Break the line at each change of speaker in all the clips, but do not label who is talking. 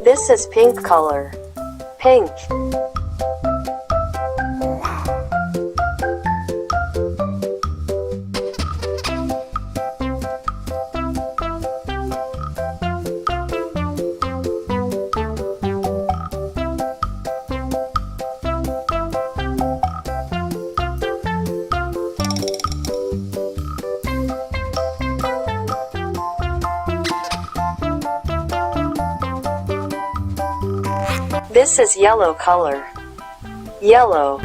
This is pink color. Pink. This is yellow color. Yellow.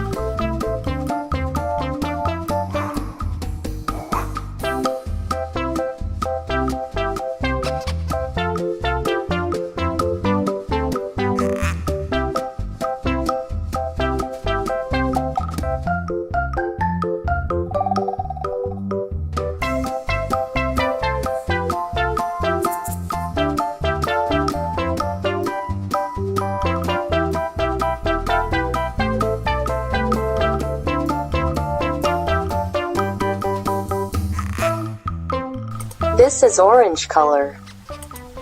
This is orange color.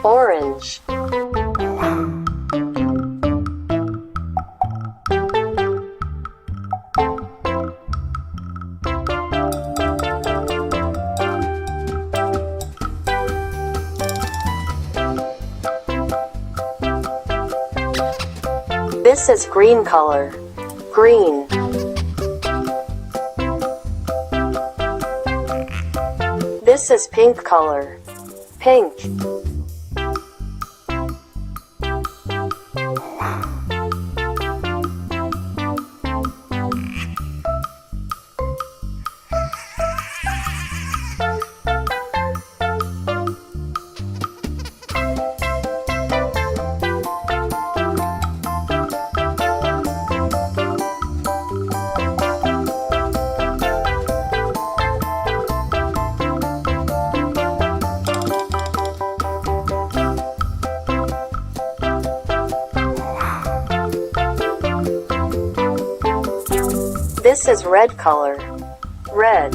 Orange. This is green color. Green. This is pink color. Pink. This is red color. Red.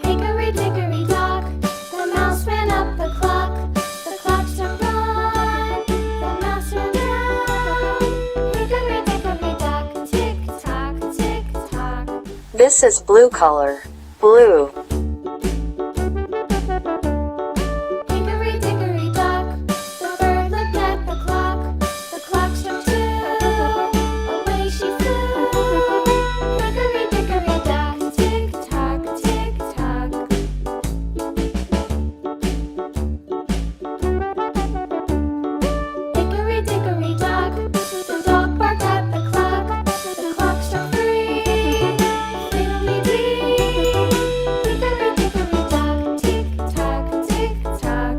Hickory dickory dock, the mouse ran up the clock. The clock struck one, the mouse ran down. Hickory dickory dock, tick tock, tick tock.
This is blue color. Blue.
Hickory dickory dock, the bird looked at the clock. The clock struck two, away she flew. Hickory dickory dock, tick tock, tick tock. Hickory dickory dock, the dog barked at the clock. The clock struck three, fiddly-dee. Hickory dickory dock, tick tock, tick tock.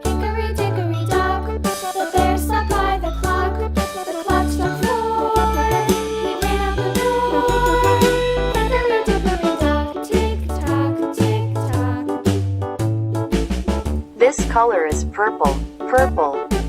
Hickory dickory dock, the bear sat by the clock. The clock struck four, he ran out the door. Hickory dickory dock, tick tock, tick tock.
This color is purple. Purple.